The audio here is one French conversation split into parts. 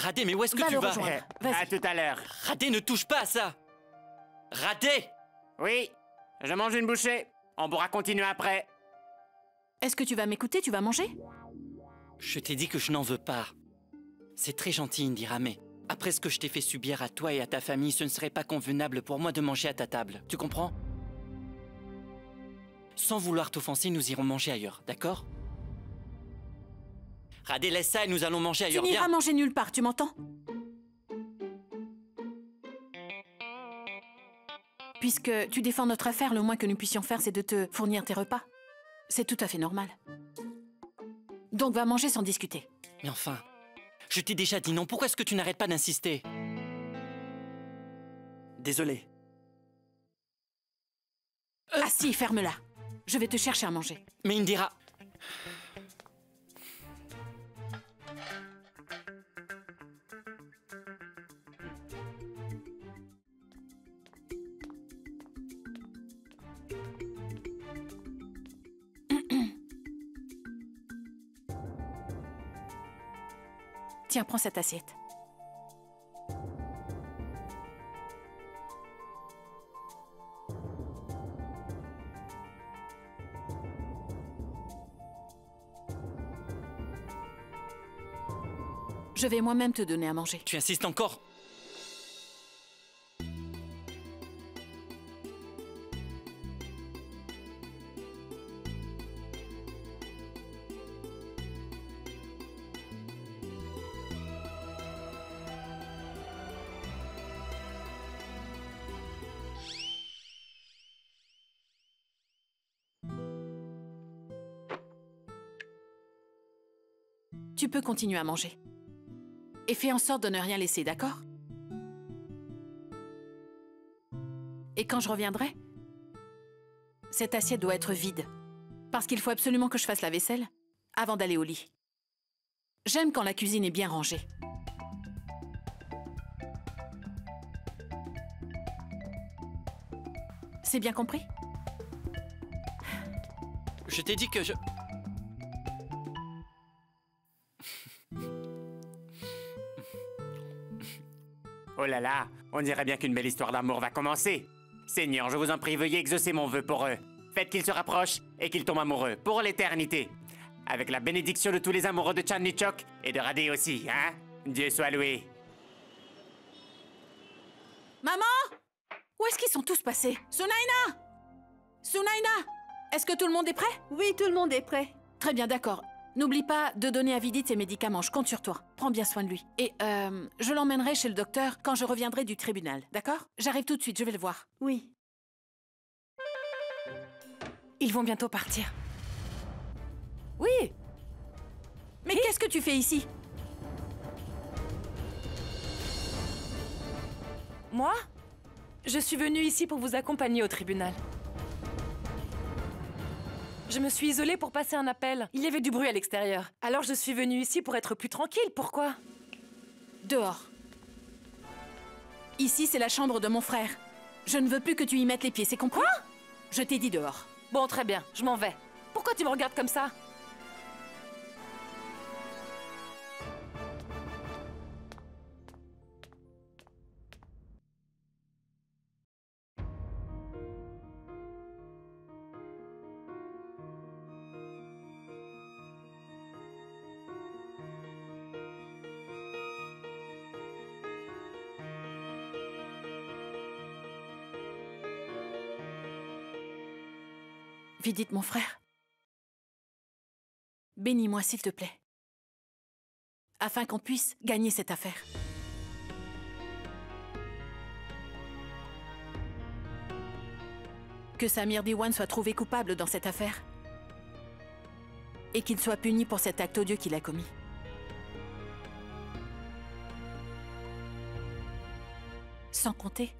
Radé, mais où est-ce que Va tu le vas? rejoindre. Vas-y. À tout à l'heure. Radé, ne touche pas à ça! Radé! Oui, je mange une bouchée. On pourra continuer après. Est-ce que tu vas m'écouter? Tu vas manger? Je t'ai dit que je n'en veux pas. C'est très gentil, Indira, mais après ce que je t'ai fait subir à toi et à ta famille, ce ne serait pas convenable pour moi de manger à ta table. Tu comprends? Sans vouloir t'offenser, nous irons manger ailleurs, d'accord? Radé, laisse ça et nous allons manger Tu ailleurs, n'iras viens! manger nulle part, tu m'entends? Puisque tu défends notre affaire, le moins que nous puissions faire, c'est de te fournir tes repas. C'est tout à fait normal. Donc va manger sans discuter. Mais enfin, je t'ai déjà dit non, pourquoi est-ce que tu n'arrêtes pas d'insister? Désolé. Ah si, ferme-la. Je vais te chercher à manger. Mais Indira... Tiens, prends cette assiette. Je vais moi-même te donner à manger. Tu insistes encore? Tu peux continuer à manger. Et fais en sorte de ne rien laisser, d'accord? Et quand je reviendrai, cette assiette doit être vide. Parce qu'il faut absolument que je fasse la vaisselle avant d'aller au lit. J'aime quand la cuisine est bien rangée. C'est bien compris? Je t'ai dit que je... Oh là là, on dirait bien qu'une belle histoire d'amour va commencer. Seigneur, je vous en prie, veuillez exaucer mon vœu pour eux. Faites qu'ils se rapprochent et qu'ils tombent amoureux pour l'éternité. Avec la bénédiction de tous les amoureux de Chandni Chowk et de Radé aussi, hein? Dieu soit loué. Maman! Où est-ce qu'ils sont tous passés? Sunaina! Sunaina! Est-ce que tout le monde est prêt? Oui, tout le monde est prêt. Très bien, d'accord. N'oublie pas de donner à Vidit ses médicaments, je compte sur toi. Prends bien soin de lui. Et je l'emmènerai chez le docteur quand je reviendrai du tribunal, d'accord? J'arrive tout de suite, je vais le voir. Oui. Ils vont bientôt partir. Oui! Mais qu'est-ce que tu fais ici? Moi? Je suis venue ici pour vous accompagner au tribunal. Je me suis isolée pour passer un appel. Il y avait du bruit à l'extérieur. Alors je suis venue ici pour être plus tranquille. Pourquoi? Dehors. Ici, c'est la chambre de mon frère. Je ne veux plus que tu y mettes les pieds, c'est compris? Quoi? Je t'ai dit dehors. Bon, très bien, je m'en vais. Pourquoi tu me regardes comme ça? Vidit, mon frère. Bénis-moi, s'il te plaît. Afin qu'on puisse gagner cette affaire. Que Samir Diwan soit trouvé coupable dans cette affaire. Et qu'il soit puni pour cet acte odieux qu'il a commis. Sans compter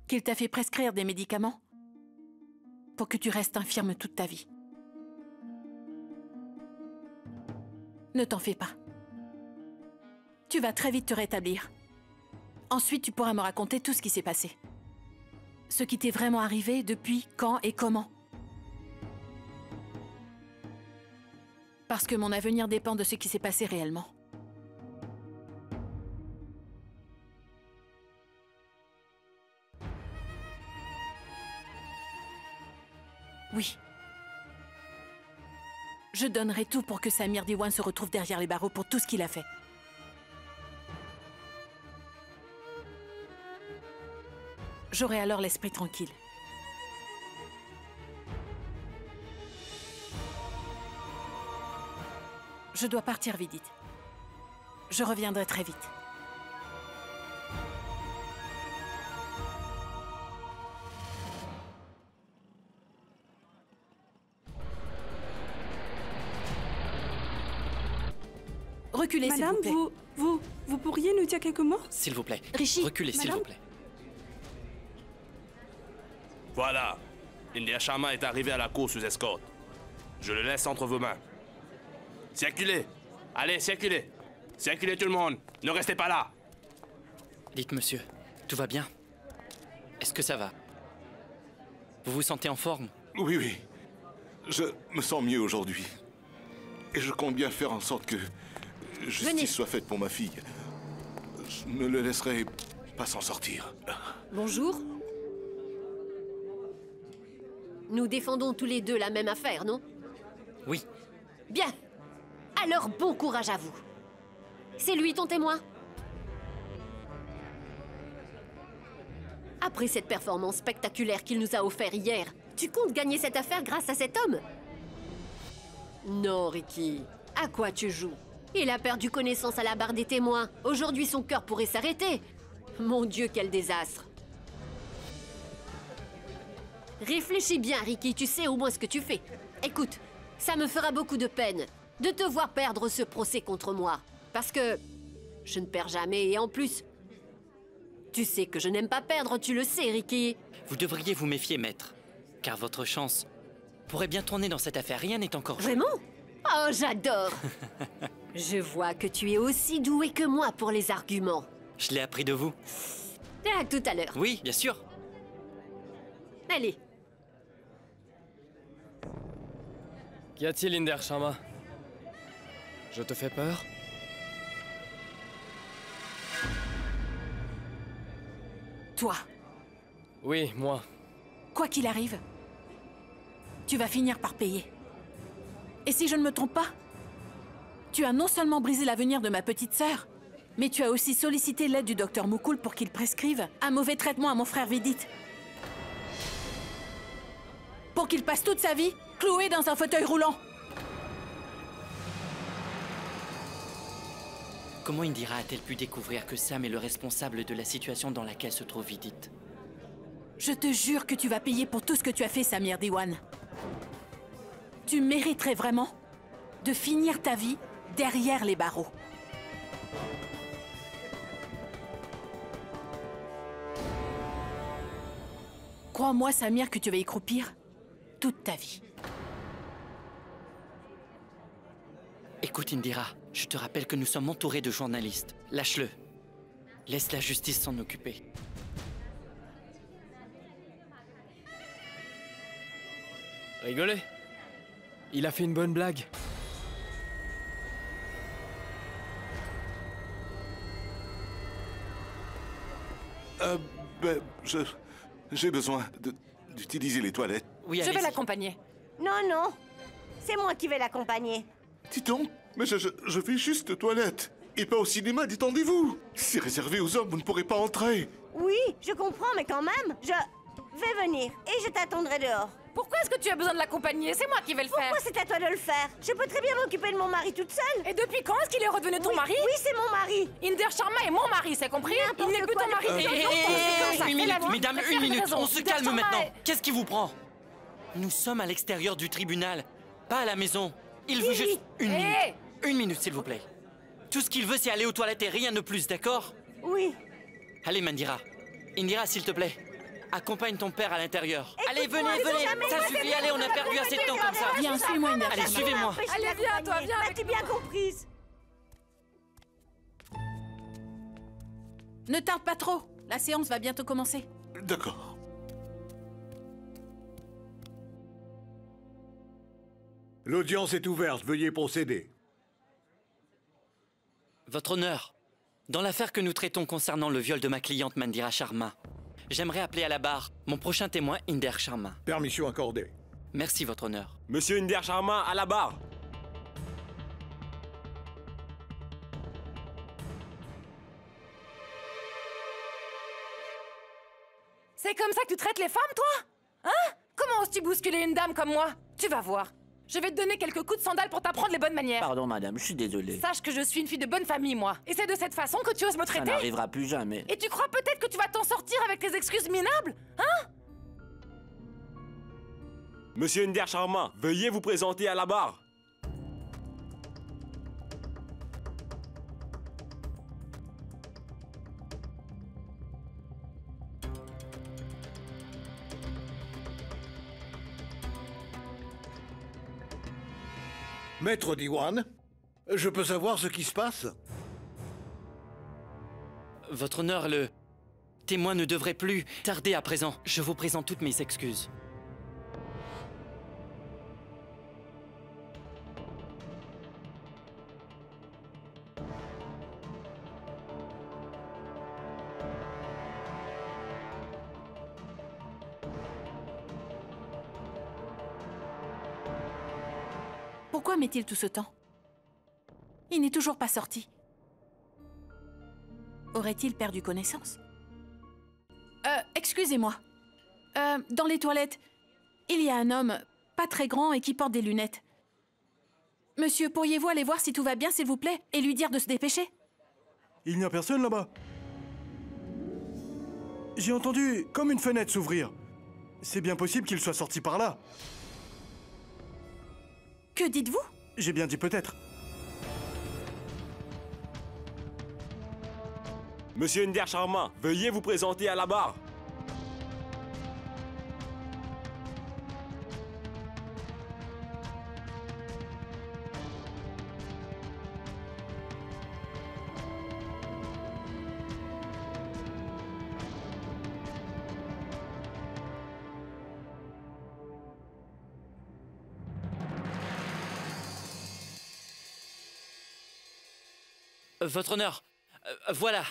qu'il t'a fait prescrire des médicaments pour que tu restes infirme toute ta vie. Ne t'en fais pas. Tu vas très vite te rétablir. Ensuite, tu pourras me raconter tout ce qui s'est passé. Ce qui t'est vraiment arrivé, depuis, quand et comment. Parce que mon avenir dépend de ce qui s'est passé réellement. Je donnerai tout pour que Samir Diwan se retrouve derrière les barreaux pour tout ce qu'il a fait. J'aurai alors l'esprit tranquille. Je dois partir, Vidit. Je reviendrai très vite. Reculez, s'il vous Madame, plaît. vous pourriez nous dire quelques mots? S'il vous plaît. Rishi, Reculez, s'il madame. vous plaît. Voilà. India Sharma est arrivé à la cour sous escorte. Je le laisse entre vos mains. Circulez. Allez, circulez. Circulez tout le monde. Ne restez pas là. Dites, monsieur, tout va bien? Est-ce que ça va? Vous vous sentez en forme? Oui, oui. Je me sens mieux aujourd'hui. Et je compte bien faire en sorte que justice soit faite pour ma fille. Je ne le laisserai pas s'en sortir. Bonjour. Nous défendons tous les deux la même affaire, non? Oui. Bien. Alors bon courage à vous. C'est lui ton témoin? Après cette performance spectaculaire qu'il nous a offert hier, tu comptes gagner cette affaire grâce à cet homme? Non, Ricky. À quoi tu joues? Il a perdu connaissance à la barre des témoins. Aujourd'hui, son cœur pourrait s'arrêter. Mon Dieu, quel désastre. Réfléchis bien, Ricky, tu sais au moins ce que tu fais. Écoute, ça me fera beaucoup de peine de te voir perdre ce procès contre moi. Parce que je ne perds jamais et en plus, tu sais que je n'aime pas perdre, tu le sais, Ricky. Vous devriez vous méfier, maître. Car votre chance pourrait bien tourner dans cette affaire. Rien n'est encore joué. Vraiment? Oh, j'adore. Je vois que tu es aussi doué que moi pour les arguments. Je l'ai appris de vous. À tout à l'heure. Oui, bien sûr. Allez. Qu'y a-t-il, Inder Sharma? Je te fais peur? Toi, Oui, moi. quoi qu'il arrive, tu vas finir par payer. Et si je ne me trompe pas, tu as non seulement brisé l'avenir de ma petite sœur, mais tu as aussi sollicité l'aide du docteur Mukul pour qu'il prescrive un mauvais traitement à mon frère Vidit. Pour qu'il passe toute sa vie cloué dans un fauteuil roulant. Comment Indira a-t-elle pu découvrir que Sam est le responsable de la situation dans laquelle se trouve Vidit? Je te jure que tu vas payer pour tout ce que tu as fait, Samir Diwan. Tu mériterais vraiment de finir ta vie derrière les barreaux. Crois-moi, Samir, que tu vas y croupir toute ta vie. Écoute, Indira, je te rappelle que nous sommes entourés de journalistes. Lâche-le. Laisse la justice s'en occuper. Rigolez. Il a fait une bonne blague. Ben, j'ai besoin d'utiliser les toilettes. Oui, Je vais allez-y. l'accompagner. Non, non. C'est moi qui vais l'accompagner. Dis donc, mais je fais juste toilette. Et pas au cinéma, détendez-vous. C'est réservé aux hommes, vous ne pourrez pas entrer. Oui, je comprends, mais quand même, je vais venir et je t'attendrai dehors. Pourquoi est-ce que tu as besoin de l'accompagner? C'est moi qui vais le faire. Pourquoi c'est à toi de le faire? Je peux très bien m'occuper de mon mari toute seule. Et depuis quand est-ce qu'il est redevenu ton Oui, mari? Oui, c'est mon mari. Inder Sharma est mon mari, c'est compris? Il N'importe n'est plus quoi, ton mari. le- Et- Hé, et- hé, et- Une minute, mesdames, T'as une minute. raison. On se Inder calme Sharma maintenant. est- Qu'est-ce qui vous prend? Nous sommes à l'extérieur du tribunal, pas à la maison. Il veut Oui, juste une Hé. minute. Une minute, s'il vous plaît. Tout ce qu'il veut, c'est aller aux toilettes et rien de plus, d'accord? Oui. Allez, Mandira. Indira, s'il te plaît. Accompagne ton père à l'intérieur. Allez, venez, Écoute-moi, venez. jamais Ça moi, suffit, c'est allez, bon, on a ça perdu va assez de temps pas comme ça. bien. Viens, suis-moi, Inder Allez, Sharma. suivez-moi. Allez, viens, toi, viens. M'as-tu bien comprise? Ne tarde pas trop. La séance va bientôt commencer. D'accord. L'audience est ouverte, veuillez procéder. Votre honneur, dans l'affaire que nous traitons concernant le viol de ma cliente Mandira Sharma, j'aimerais appeler à la barre mon prochain témoin, Inder Sharma. Permission accordée. Merci, votre honneur. Monsieur Inder Sharma, à la barre. comme ça que tu traites les femmes, toi? Hein? Comment oses-tu bousculer une dame comme moi? Tu vas voir. Je vais te donner quelques coups de sandales pour t'apprendre les bonnes manières. Pardon, madame, je suis désolé. Sache que je suis une fille de bonne famille, moi. Et c'est de cette façon que tu oses me traiter? Ça n'arrivera plus jamais. Et tu crois peut-être que tu vas t'en sortir avec tes excuses minables? Hein? Monsieur Inder Sharma, veuillez vous présenter à la barre. Maître Diwan, je peux savoir ce qui se passe? Votre honneur, le témoin ne devrait plus tarder à présent. Je vous présente toutes mes excuses. Pourquoi met-il tout ce temps? Il n'est toujours pas sorti. Aurait-il perdu connaissance? Excusez-moi. Dans les toilettes, il y a un homme pas très grand et qui porte des lunettes. Monsieur, pourriez-vous aller voir si tout va bien, s'il vous plaît, et lui dire de se dépêcher? Il n'y a personne là-bas. J'ai entendu comme une fenêtre s'ouvrir. C'est bien possible qu'il soit sorti par là. Que dites-vous? J'ai bien dit peut-être. Monsieur Inder Sharma, veuillez vous présenter à la barre. Votre honneur, voilà.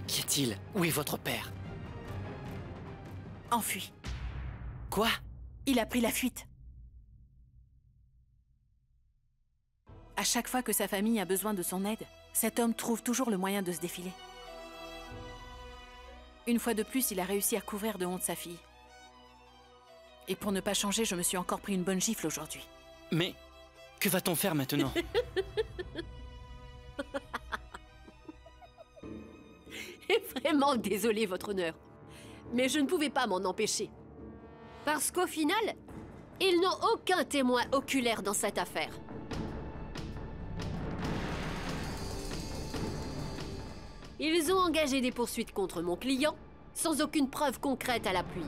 Qu'y a-t-il? Où est votre père? Enfui. Quoi? Il a pris la fuite. À chaque fois que sa famille a besoin de son aide, cet homme trouve toujours le moyen de se défiler. Une fois de plus, il a réussi à couvrir de honte sa fille. Et pour ne pas changer, je me suis encore pris une bonne gifle aujourd'hui. Mais que va-t-on faire maintenant? Vraiment désolé, votre honneur. Mais je ne pouvais pas m'en empêcher. Parce qu'au final, ils n'ont aucun témoin oculaire dans cette affaire. Ils ont engagé des poursuites contre mon client, sans aucune preuve concrète à l'appui.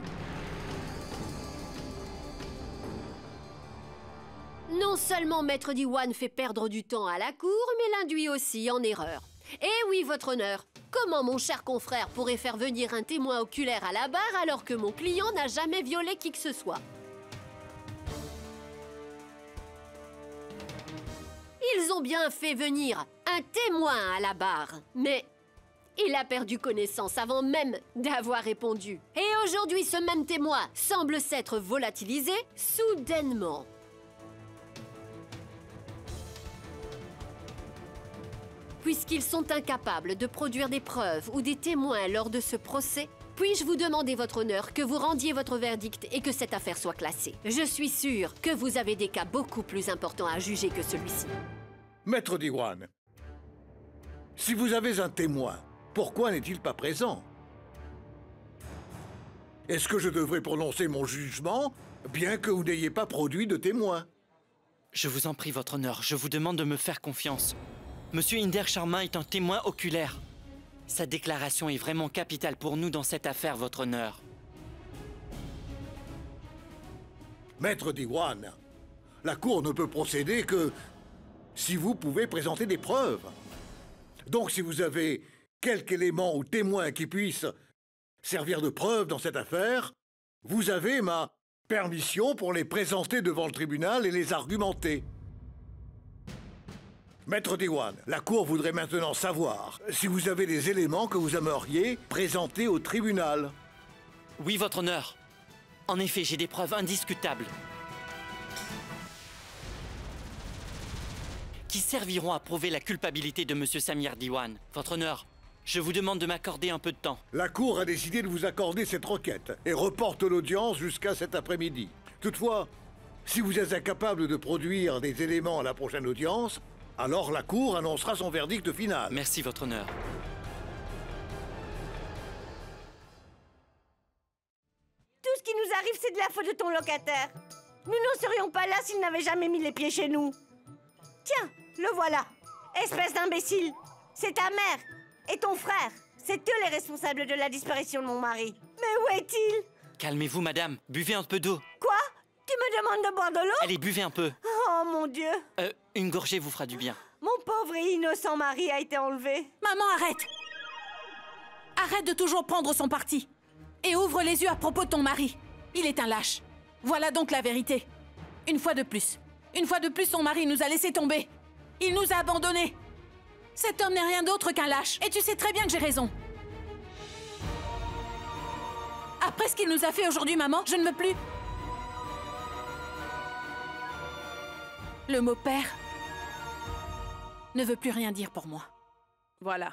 Non seulement Maître Diwan fait perdre du temps à la cour, mais l'induit aussi en erreur. Eh oui, votre honneur, comment mon cher confrère pourrait faire venir un témoin oculaire à la barre alors que mon client n'a jamais violé qui que ce soit? Ils ont bien fait venir un témoin à la barre, mais il a perdu connaissance avant même d'avoir répondu. Et aujourd'hui, ce même témoin semble s'être volatilisé soudainement. Puisqu'ils sont incapables de produire des preuves ou des témoins lors de ce procès, puis-je vous demander, votre honneur, que vous rendiez votre verdict et que cette affaire soit classée? Je suis sûre que vous avez des cas beaucoup plus importants à juger que celui-ci. Maître Diwan, si vous avez un témoin, pourquoi n'est-il pas présent? Est-ce que je devrais prononcer mon jugement, bien que vous n'ayez pas produit de témoin? Je vous en prie, votre honneur, je vous demande de me faire confiance. Monsieur Inder Sharma est un témoin oculaire. Sa déclaration est vraiment capitale pour nous dans cette affaire, votre honneur. Maître Diwan, la Cour ne peut procéder que si vous pouvez présenter des preuves. Donc si vous avez quelque élément ou témoin qui puisse servir de preuve dans cette affaire, vous avez ma permission pour les présenter devant le tribunal et les argumenter. Maître Diwan, la Cour voudrait maintenant savoir si vous avez des éléments que vous aimeriez présenter au tribunal. Oui, votre honneur. En effet, j'ai des preuves indiscutables qui serviront à prouver la culpabilité de Monsieur Samir Diwan. Votre honneur, je vous demande de m'accorder un peu de temps. La Cour a décidé de vous accorder cette requête et reporte l'audience jusqu'à cet après-midi. Toutefois, si vous êtes incapable de produire des éléments à la prochaine audience, alors la Cour annoncera son verdict final. Merci, votre honneur. Tout ce qui nous arrive, c'est de la faute de ton locataire. Nous n'en serions pas là s'il n'avait jamais mis les pieds chez nous. Tiens, le voilà. Espèce d'imbécile. C'est ta mère et ton frère. C'est eux les responsables de la disparition de mon mari. Mais où est-il? Calmez-vous, madame. Buvez un peu d'eau. Quoi? Tu me demandes de boire de l'eau? Allez, buvez un peu. Oh, mon Dieu. Une gorgée vous fera du bien. Mon pauvre et innocent mari a été enlevé. Maman, arrête! Arrête de toujours prendre son parti. Et ouvre les yeux à propos de ton mari. Il est un lâche. Voilà donc la vérité. Une fois de plus, son mari nous a laissé tomber. Il nous a abandonnés. Cet homme n'est rien d'autre qu'un lâche. Et tu sais très bien que j'ai raison. Après ce qu'il nous a fait aujourd'hui, maman, je ne veux plus. Le mot père ne veut plus rien dire pour moi. Voilà.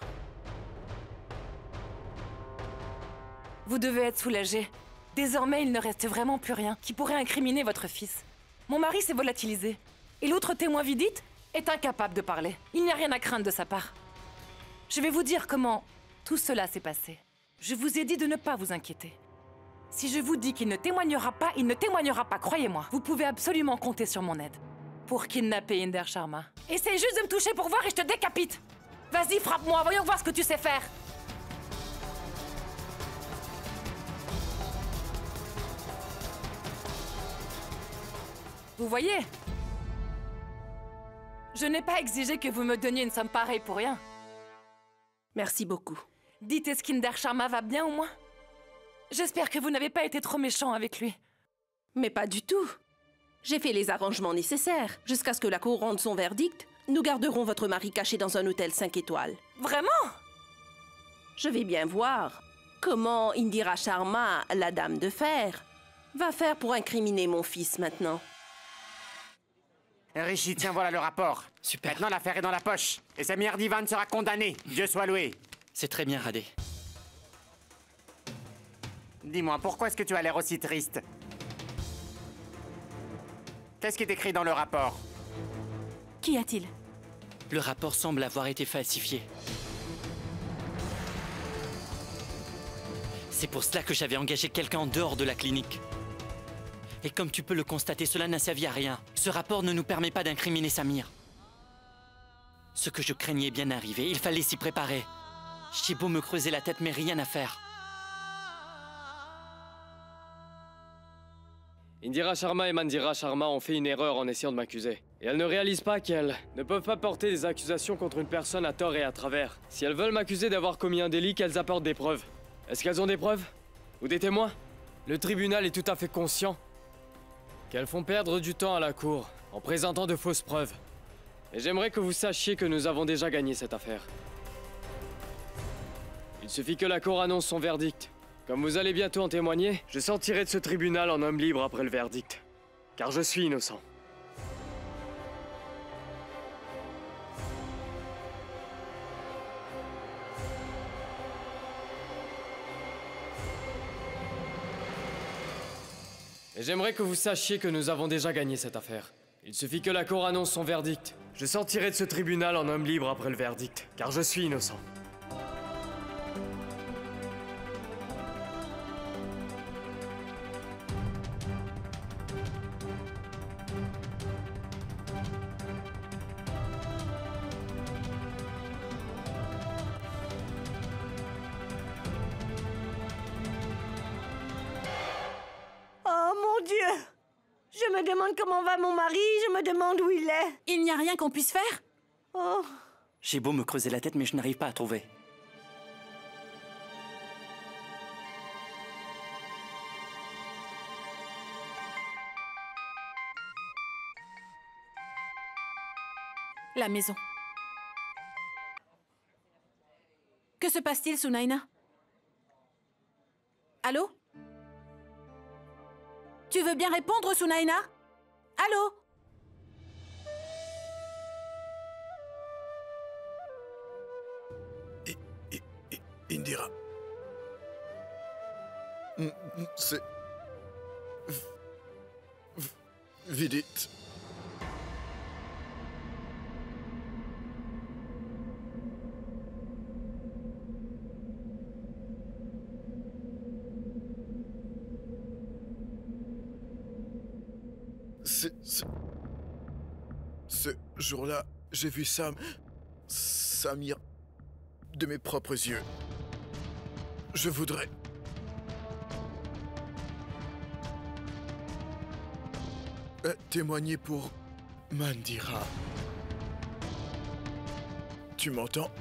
Vous devez être soulagé. Désormais, il ne reste vraiment plus rien qui pourrait incriminer votre fils. Mon mari s'est volatilisé. Et l'autre témoin Vidit est incapable de parler. Il n'y a rien à craindre de sa part. Je vais vous dire comment tout cela s'est passé. Je vous ai dit de ne pas vous inquiéter. Si je vous dis qu'il ne témoignera pas, il ne témoignera pas, croyez-moi. Vous pouvez absolument compter sur mon aide. Pour kidnapper Inder Sharma. Essaye juste de me toucher pour voir et je te décapite. Vas-y, frappe-moi, voyons voir ce que tu sais faire. Vous voyez? Je n'ai pas exigé que vous me donniez une somme pareille pour rien. Merci beaucoup. Dites, est-ce qu'Inder Sharma va bien au moins? J'espère que vous n'avez pas été trop méchant avec lui. Mais pas du tout. J'ai fait les arrangements nécessaires. Jusqu'à ce que la Cour rende son verdict, nous garderons votre mari caché dans un hôtel 5 étoiles. Vraiment? Je vais bien voir comment Indira Sharma, la dame de fer, va faire pour incriminer mon fils maintenant. Rishi, tiens, voilà le rapport. Super. Maintenant, l'affaire est dans la poche. Et Samir Diwan sera condamné. Dieu soit loué. C'est très bien, Radé. Dis-moi, pourquoi est-ce que tu as l'air aussi triste? Qu'est-ce qui est écrit dans le rapport? Qu'y a-t-il? Le rapport semble avoir été falsifié. C'est pour cela que j'avais engagé quelqu'un en dehors de la clinique. Et comme tu peux le constater, cela n'a servi à rien. Ce rapport ne nous permet pas d'incriminer Samir. Ce que je craignais est bien arrivé, il fallait s'y préparer. J'ai beau me creuser la tête, mais rien à faire. Indira Sharma et Mandira Sharma ont fait une erreur en essayant de m'accuser. Et elles ne réalisent pas qu'elles ne peuvent pas porter des accusations contre une personne à tort et à travers. Si elles veulent m'accuser d'avoir commis un délit, qu'elles apportent des preuves. Est-ce qu'elles ont des preuves? Ou des témoins? Le tribunal est tout à fait conscient qu'elles font perdre du temps à la cour en présentant de fausses preuves. Et j'aimerais que vous sachiez que nous avons déjà gagné cette affaire. Il suffit que la cour annonce son verdict. Comme vous allez bientôt en témoigner, je sortirai de ce tribunal en homme libre après le verdict. Car je suis innocent. Et j'aimerais que vous sachiez que nous avons déjà gagné cette affaire. Il suffit que la cour annonce son verdict. Je sortirai de ce tribunal en homme libre après le verdict. Car je suis innocent. Oh mon Dieu! Je me demande comment va mon mari, je me demande où il est. Il n'y a rien qu'on puisse faire? Oh. J'ai beau me creuser la tête, mais je n'arrive pas à trouver. La maison. Que se passe-t-il, Sunaina? Allô? Tu veux bien répondre, Sunaina? Allô? Indira. C'est... Vidit. Ce jour-là, j'ai vu Samir de mes propres yeux. Je voudrais... témoigner pour Mandira. Tu m'entends?